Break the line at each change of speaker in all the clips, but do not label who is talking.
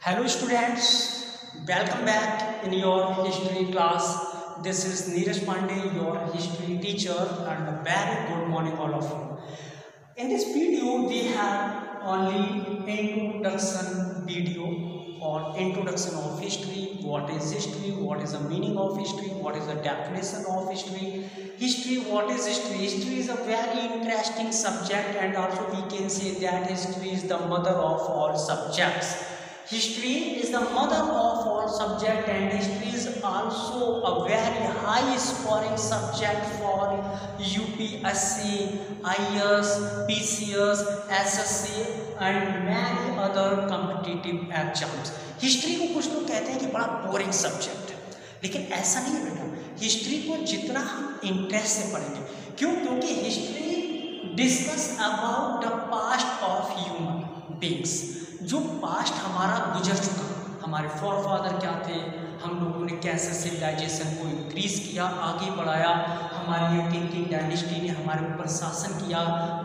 Hello students, welcome back in your history class. This is Neeraj Pandey, your history teacher, and a very good morning all of you. In this video, we have only introduction video or introduction of history. What is history? What is the meaning of history? What is the definition of history? History, what is history? History is a very interesting subject, and also we can say that history is the mother of all subjects. History is the mother of all subject, and history is also a very high scoring subject for UPSC, IAS, PCS, SSC and many other competitive exams. History को कुछ लोग कहते हैं कि बड़ा boring subject है, लेकिन ऐसा नहीं है बेटा। हिस्ट्री को जितना हम इंटरेस्ट से पढ़ेंगे, क्योंकि history discuss about the past of human beings, जो पास्ट हमारा गुजर चुका, हमारे फॉरफादर क्या थे, हम लोगों ने कैसे सिविलाइजेशन को इंक्रीज किया, आगे बढ़ाया, हमारी किंग डायनेस्टी ने हमारे ऊपर शासन किया,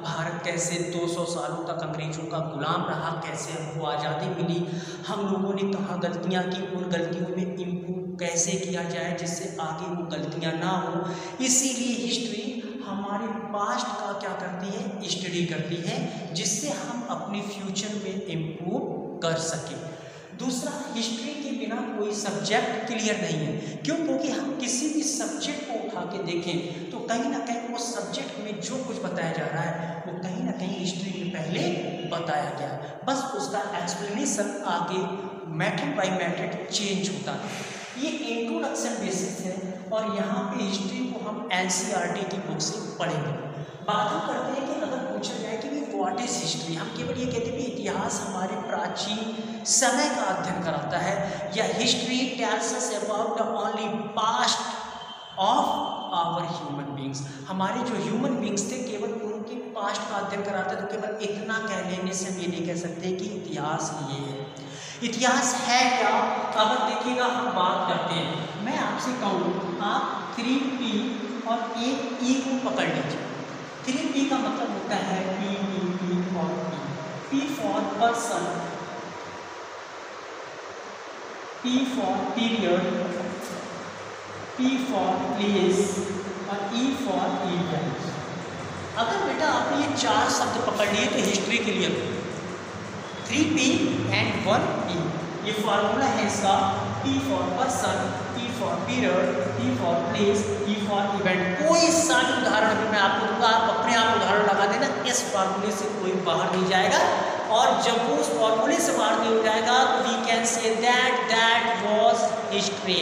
भारत कैसे 200 सालों तक अंग्रेजों का गुलाम रहा, कैसे हमको आज़ादी मिली, हम लोगों ने कहाँ गलतियाँ की, उन गलतियों में इम्प्रूव कैसे किया जाए जिससे आगे वो गलतियाँ ना हो। इसीलिए हिस्ट्री हमारे पास्ट का क्या करती है, स्टडी करती है, जिससे हम अपने फ्यूचर में इम्प्रूव कर सकें। दूसरा, हिस्ट्री के बिना कोई सब्जेक्ट क्लियर नहीं है, क्योंकि हम किसी भी सब्जेक्ट को उठा के देखें तो कहीं ना कहीं वो सब्जेक्ट में जो कुछ बताया जा रहा है वो कहीं ना कहीं हिस्ट्री में पहले बताया गया है, बस उसका एक्सप्लेनेशन आगे मेथड बाय मेथड चेंज होता है। ये इंट्रोडक्शन बेसिस है और यहाँ पे हिस्ट्री को हम NCERT की बुक से पढ़ेंगे। बात हम करते हैं कि अगर पूछा जाए कि व्हाट इज हिस्ट्री, हम केवल ये कहते हैं कि इतिहास हमारे प्राचीन समय का अध्ययन कराता है, या history tells us about the only past of our human beings, हमारे जो ह्यूमन बीइंग्स थे केवल उनके पास्ट का अध्ययन कराता है। तो केवल इतना कह लेने से हम ये नहीं कह सकते कि इतिहास ये है। इतिहास है क्या, अगर देखिएगा हम बात करते हैं, मैं आपसे कहूँ आप 3P और एक E को पकड़ लीजिए। 3P का मतलब होता है P for P for person, P for period, P for place और E फॉर इवेंट। अगर बेटा आपने ये चार शब्द पकड़ लिए तो history clear. 3P and 1P, ये फार्मूला है इसका। P for person, P for period, P for place, E for event. कोई सा उदाहरण भी मैं आपको दूंगा, आप अपने आप उदाहरण लगा देना, इस फार्मूले से कोई बाहर नहीं जाएगा, और जब वो उस फार्मूले से बाहर नहीं हो जाएगा तो we can say that was history.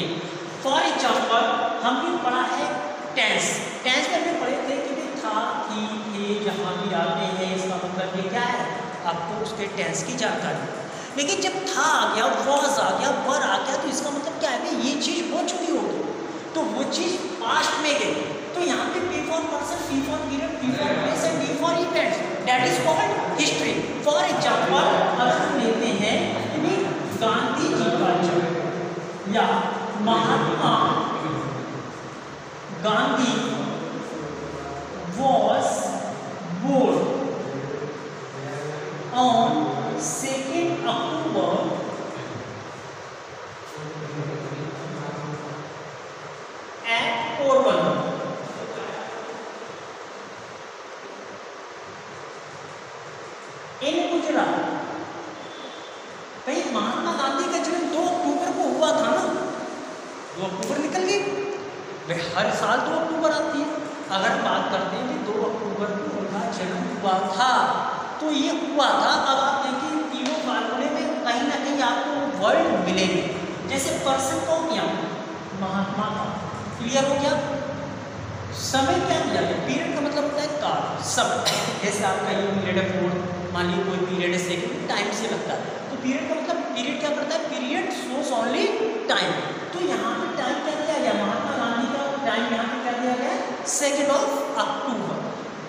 For example हमने पढ़ा है टेंस। टेंस में हमने पढ़े थे कि था, थी, थे, जहाँ भी आते हैं, इसका मतलब ये क्या है, आपको उसके टेंस की जानकारी। लेकिन जब था आ गया, वॉज आ गया, वर आ गया, तो इसका मतलब क्या है, ये चीज़ हो चुकी होगी, तो वो चीज़ पास्ट में गई। तो यहाँ पे P for person, P for period, P for place and D for events, that is called history. For example अगर हम लेते हैं गांधी जी का जन्म, या Mahatma Gandhi was born on 2nd October at Porbandar। इन गुजरात। भाई महात्मा गांधी का जन्म 2 अक्टूबर को हुआ था ना, 2 अक्टूबर निकल गई, भाई हर साल 2 अक्टूबर आती है। अगर बात करते हैं कि 2 अक्टूबर को उनका जन्म हुआ था, तो ये हुआ था। अब आप देखिए तीनों फार्मूले में कहीं ना कहीं आपको वर्ड मिलेंगे, जैसे पर्सन को किया, महात्मा का क्लियर हो गया, समय क्या दिया गया, पीरियड का मतलब होता है काल, समय। जैसे आपका ये पीरियड है 4, मान लीजिए कोई पीरियड है सेकेंड, टाइम से लगता है, तो पीरियड का मतलब पीरियड क्या करता है, पीरियड शोज ओनली टाइम। तो यहाँ पे टाइम क्या दिया गया, महात्मा गांधी का टाइम यहाँ पे क्या दिया गया, 2 अक्टूबर।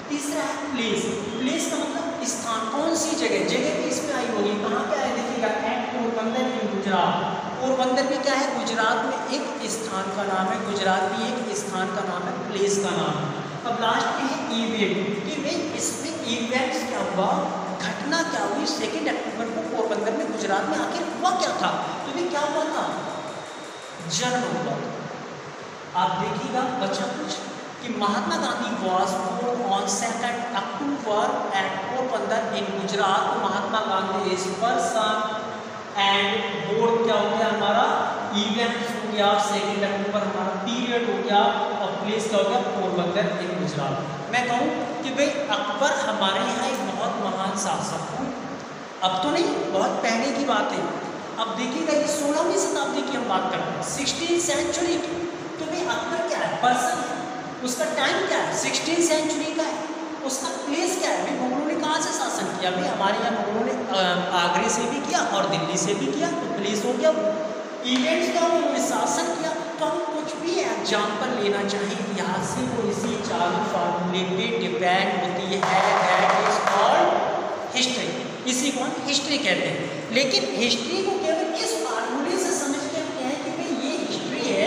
तीसरा है प्लेस। प्लेस का मतलब स्थान, कौन सी जगह, जगह भी इसमें आई होगी, कहाँ क्या है देखिएगा, एट पोरबंदर इन गुजरात। पोरबंदर में क्या है, गुजरात में एक स्थान का नाम है, गुजरात में एक स्थान का नाम है, प्लेस का नाम है। अब लास्ट में है इवेंट, कि भाई इसमें इवेंट्स क्या हुआ, घटना क्या हुई 2 अक्टूबर को पोरबंदर में गुजरात में आखिर हुआ क्या था, तो भी क्या हुआ था, जन्म हुआ। आप देखिएगा बच्चा कुछ कि Mahatma Gandhi was born on 2 October at Porbandar in Gujarat. तो महात्मा गांधी इस पर्सन एंड बोर्ड क्या हो गया हमारा, इवेंट हो गया, 2 अक्टूबर हमारा पीरियड हो गया, और प्लेस क्या हो गया, पोरबंदर इन गुजरात। मैं कहूँ कि भाई अकबर हमारे यहाँ एक बहुत महान शासक हूँ, अब तो नहीं, बहुत पहले की बात है। अब देखिएगा ये 16वीं शताब्दी की हम बात करते हैं, 16th सेंचुरी की। तो भाई अकबर क्या है, पर्सन है, उसका टाइम क्या है, 16th सेंचुरी का है, उसका प्लेस क्या है, भाई मुगलों ने कहाँ से शासन किया, भाई हमारे यहाँ मुगलों ने आगरे से भी किया और दिल्ली से भी किया, तो प्लेस हो गया, इवेंट्स क्या हुआ, उन्होंने शासन किया। तो हम कुछ भी एग्जाम्पल लेना चाहें इतिहास से, वो इसी चालू फार्मूले पे डिपेंड होती है, दैट इज कॉल्ड हिस्ट्री। इसी को हम हिस्ट्री कहते हैं। लेकिन हिस्ट्री को केवल इस फार्मूले से समझ के हम कहें कि भाई ये हिस्ट्री है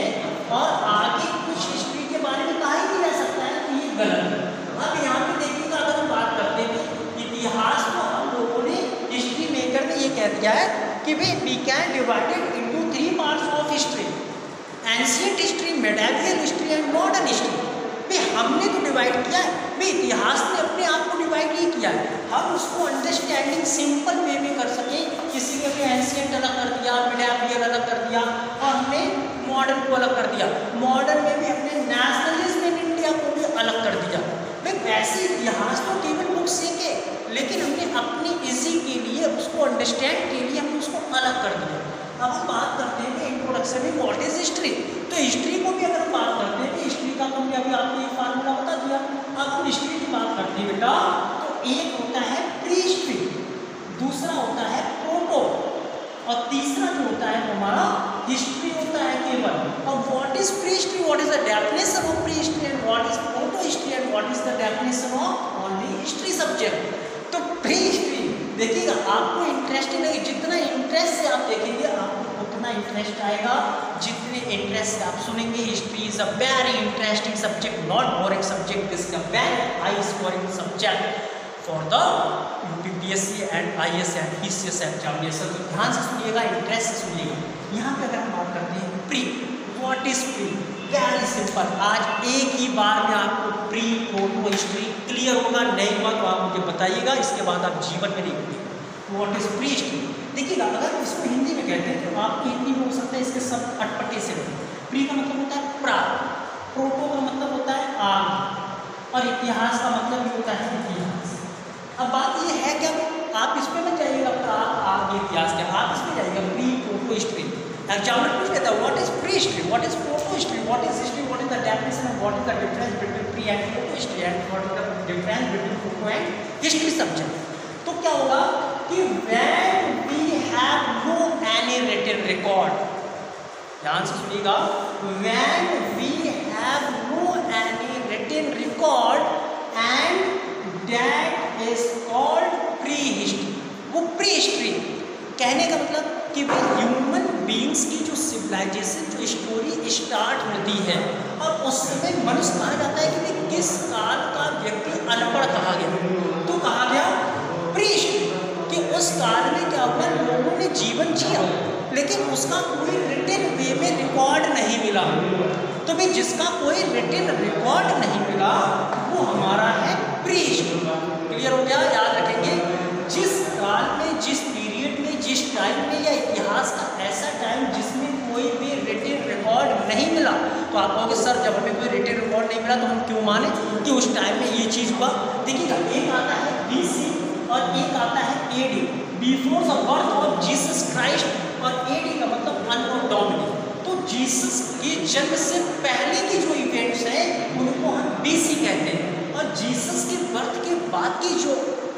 और आगे कुछ हिस्ट्री के बारे में कहा ही नहीं जा सकता है, तो ये गलत है। अब यहाँ पे देखिएगा, अगर हम बात करते हैं इतिहास को, हम लोगों ने हिस्ट्री मेकर ने ये कह दिया है कि भाई we can divided into 3 parts of history, ancient history, medieval history and modern history. भाई हमने तो डिवाइड किया है, भाई इतिहास ने अपने आप को डिवाइड नहीं किया है, हम उसको अंडरस्टैंडिंग सिंपल वे में कर सकें। किसी ने भी एंशिएंट अलग कर दिया, मेडिवल अलग कर दिया, और हमने मॉडर्न को अलग कर दिया, मॉडर्न में भी हमने नेशनलिज्म इन इंडिया को भी अलग कर दिया। भाई वैसे इतिहास तो केवल बुक सीखे, लेकिन हमने अपनी इजी के लिए, उसको अंडरस्टैंड के लिए हमने उसको अलग कर दिया। अब हम बात करते हैं कि इंट्रोडक्शन में व्हाट इज हिस्ट्री। तो हिस्ट्री को भी अगर हम बात करते हैं, हिस्ट्री का तो अभी आपको एक फार्मूला बता दिया। अब हम हिस्ट्री की बात करते हैं बेटा, तो एक होता है प्री हिस्ट्री, दूसरा होता है प्रोटो, और तीसरा जो होता है हमारा हिस्ट्री होता है केवल। और what is pre history, what is the definition of pre history, and what is proto history, and what is the definition of only history subject. तो प्री हिस्ट्री देखिएगा, आपको इंटरेस्टिंग लगे, जितना इंटरेस्ट से आप देखेंगे आपको उतना इंटरेस्ट आएगा, जितने इंटरेस्ट से आप सुनेंगे। History is a very interesting subject, not boring subject, this is a very high scoring subject for the UPPSC and IAS and PCS examination. तो ध्यान से सुनिएगा, इंटरेस्ट से सुनिएगा। यहाँ पे अगर हम बात करते हैं pre, what is pre, very simple. आज एक ही बार में आपको प्री प्रोटो हिस्ट्री क्लियर होगा, नहीं हुआ तो आप मुझे बताइएगा, इसके बाद आप जीवन में नहीं भूलेंगे। व्हाट इज प्री हिस्ट्री, देखिएगा अगर इसको हिंदी में कहते हैं तो आपकी हिंदी में हो सकता है इसके सब अटपटे से होते हैं। प्री का मतलब होता है प्राग, प्रोटो का मतलब होता है आग, और इतिहास का मतलब भी होता है इतिहास। अब बात ये है कि आप इसमें मत जाइएगा प्राग आग इतिहास के, आप इसमें जाइएगा प्री प्रोटो हिस्ट्री। एग्जामिनर पूछ लेता है what is pre history, what is proto history, what is history, what is the definition of, what is the difference between pre and proto history, and what is the difference between proto and history subject. तो क्या होगा कि when we have no any written record, ध्यान से सुनिएगा, when we have no any written record and that is called pre history. वो pre history कहने का मतलब कि भाई ह्यूमन बीइंग्स की जो सिविलाइजेशन, जो स्टोरी स्टार्ट होती है, और उस समय मनुष्य कहा जाता है कि भाई किस काल का व्यक्ति अनपढ़ कहा गया, तो कहा गया प्री हिस्ट्री, कि उस काल में क्या हुआ, लोगों ने जीवन जिया लेकिन उसका कोई रिटन वे में रिकॉर्ड नहीं मिला। तो भाई जिसका कोई रिटन रिकॉर्ड नहीं मिला वो हमारा है प्री हिस्ट्री। क्लियर हो गया, याद रखेंगे, जिस काल में, जिस पीरियड में, जिस टाइम में, या इतिहास का ऐसा टाइम जिसमें कोई भी रिटन रिकॉर्ड नहीं मिला, तो आप कहोगे सर जब हमें कोई रिटन रिकॉर्ड नहीं मिला तो हम क्यों माने कि उस टाइम में ये चीज़ हुआ। देखिएगा, एक आता है BC और एक आता है AD, before the birth of Jesus Christ, और AD का मतलब अननोन डोमिनी। तो जीसस के जन्म से पहले की जो इवेंट्स हैं उनको हम BC कहते हैं, और जीसस के बर्थ के बाद की जो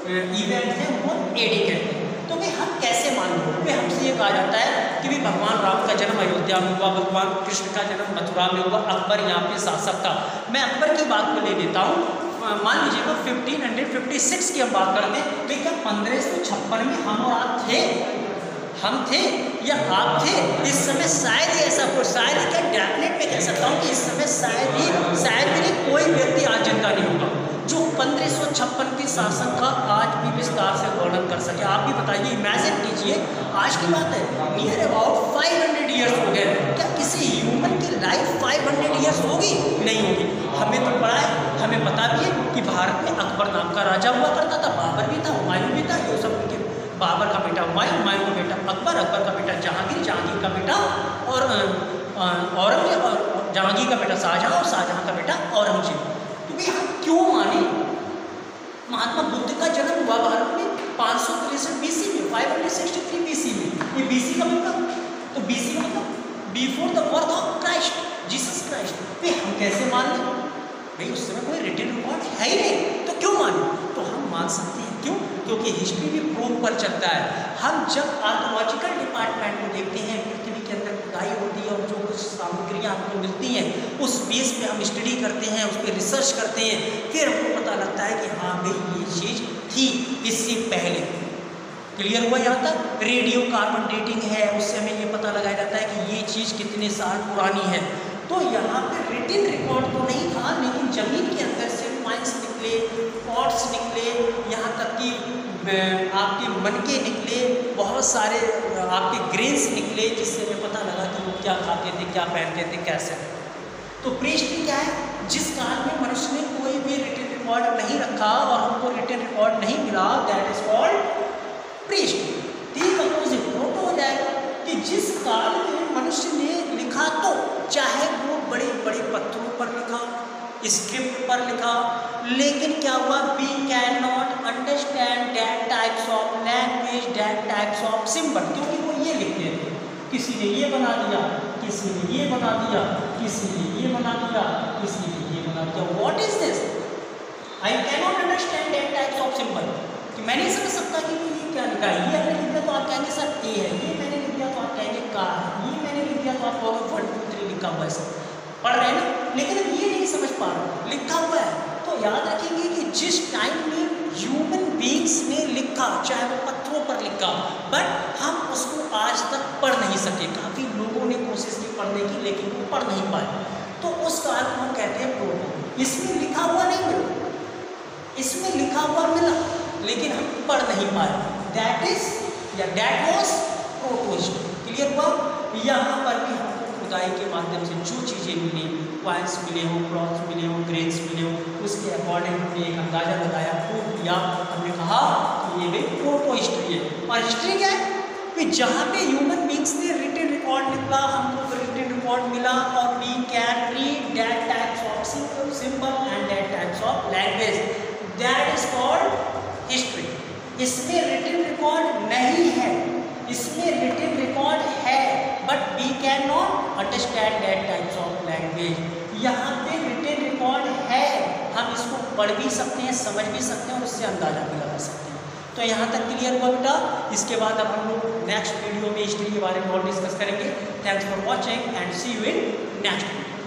इवेंट है वो AD कहते हैं। तो भाई हम कैसे मान लो, भाई हमसे ये कहा जाता है कि भाई भगवान राम का जन्म अयोध्या में हुआ, भगवान कृष्ण का जन्म मथुरा में हुआ, अकबर यहाँ पे शासक था। मैं अकबर की बात को ले लेता हूँ, मान लीजिएगा 1556 की हम बात करते हैं, लेकिन 1556 में हम और आप थे, हम थे या आप थे, इस समय शायद ही ऐसा हो, शायद ही क्या डेफिनेट में कह सकता हूँ कि इस समय शायद ही कोई व्यक्ति आज जिंदा नहीं होगा। जो 1556 के शासन का आज भी विस्तार से वर्णन कर सके। आप भी बताइए, इमेजिन कीजिए, आज की बात है, नियर अबाउट 500 ईयर्स हो गए। क्या किसी ह्यूमन की लाइफ 500 ईयर्स होगी? नहीं होगी। हमें तो पता है, हमें पता भी है कि भारत में अकबर नाम का राजा हुआ करता था, बाबर भी था, हुमायूं भी था, ये सब उनके, बाबर का बेटा हुमायूं, हुमायूं का बेटा अकबर, अकबर का बेटा जहांगीर, जहांगीर का बेटा और औरंगजेब, और जहांगीर का बेटा शाहजहां, और शाहजहां का बेटा औरंगजेब। तो भाई हम क्यों माने? महात्मा बुद्ध का जन्म हुआ भारत में 563 BC में, 563 BC में। ये BC का मतलब, तो BC का मतलब before the birth of Christ, Jesus Christ. भाई हम कैसे मान लें? भाई उस समय कोई रिटन रिकॉर्ड है ही नहीं, तो क्यों माने? तो हम मान सकते हैं। क्यों? क्योंकि हिस्ट्री भी प्रूव पर चलता है। हम जब आर्कोलॉजिकल डिपार्टमेंट में देखते हैं, पृथ्वी के अंदर खुदाई होती है और जो कुछ सामग्रियाँ हमको मिलती हैं, उस बेस पे हम स्टडी करते हैं, उस पर रिसर्च करते हैं, फिर हमको पता लगता है कि हाँ भाई ये चीज़ थी इससे पहले। क्लियर हुआ यहाँ तक? रेडियो कार्बन डेटिंग है, उससे हमें ये पता लगाया जाता है कि ये चीज़ कितने साल पुरानी है। तो यहाँ पे रिटन रिकॉर्ड तो नहीं था, लेकिन ज़मीन के अंदर से कॉइन्स निकले, पॉट्स निकले, यहाँ तक कि आपके मनके निकले, बहुत सारे आपके ग्रेन्स निकले, जिससे हमें पता लगा कि वो क्या खाते थे, क्या पहनते थे, कैसे। तो प्रीहिस्ट्री क्या है? जिस काल में मनुष्य ने कोई भी रिटन रिकॉर्ड नहीं रखा और हमको रिटन रिकॉर्ड नहीं मिला, दैट इज कॉल्ड प्रीहिस्ट्री। ठीक अपोजिट प्रोटो हो जाएगा कि जिस काल में मनुष्य ने लिखा, तो चाहे वो बड़े बड़े पत्थरों पर लिखा, स्क्रिप्ट पर लिखा, लेकिन क्या हुआ? We can not understand that types of language, that types of symbol, क्योंकि वो ये लिखते थे, किसी ने ये बना दिया, किसी ने ये बना दिया, किसी ने ये बना दिया, किसी ने ये बना दिया। What is this? I can not understand that types of symbol, कि मैं नहीं समझ सकता कि ये क्या लिखा है। ये मैंने लिख दिया तो आप कहेंगे सर ए है, ये मैंने लिख दिया तो आप कहेंगे का है, ये मैंने लिख दिया तो आप कहोगे 1 2 3 लिखा हुआ है, सब पढ़ रहे हैं ना, लेकिन अब ये नहीं समझ पा रहे, लिखा हुआ है। तो याद रखेंगे कि जिस टाइम में ह्यूमन बींग्स ने लिखा, चाहे वो पत्थरों पर लिखा, बट हम उसको आज तक पढ़ नहीं सके। काफ़ी लोगों ने कोशिश की पढ़ने की, लेकिन वो पढ़ नहीं पाए। तो उस काल को हम कहते हैं प्रोटो। इसमें लिखा हुआ नहीं मिला, इसमें लिखा हुआ मिला, लेकिन हम पढ़ नहीं पाए। दैट इज या दैट वॉज प्रोटोहिस्ट्री। क्लियर हुआ? यहाँ पर भी हमको खुदाई के माध्यम से जो चीज़ें मिली, कॉइन्स मिले हो, क्लॉथ्स मिले हो, ग्रेन्स मिले हो, उसके अकॉर्डिंग हमने एक अंदाजा लगाया, प्रूव किया, हमने कहा कि ये भी प्रोटोहिस्ट्री है। और हिस्ट्री क्या है? कि जहाँ पे ह्यूमन बींग्स ने रिटन रिकॉर्ड निकला, हमको रिटन रिकॉर्ड मिला, और we can read that types of symbol and that types of language, that is called history. इसमें रिटन रिकॉर्ड नहीं है, इसमें रिटन रिकॉर्ड है, but we can not understand that types of language. यहाँ पे written record है, हम इसको पढ़ भी सकते हैं, समझ भी सकते हैं, और उससे अंदाजा भी लगा सकते हैं। तो यहाँ तक क्लियर हुआ बेटा? इसके बाद अब हम लोग नेक्स्ट वीडियो में हिस्ट्री के बारे में और डिस्कस करेंगे। Thanks for watching and see you in next video.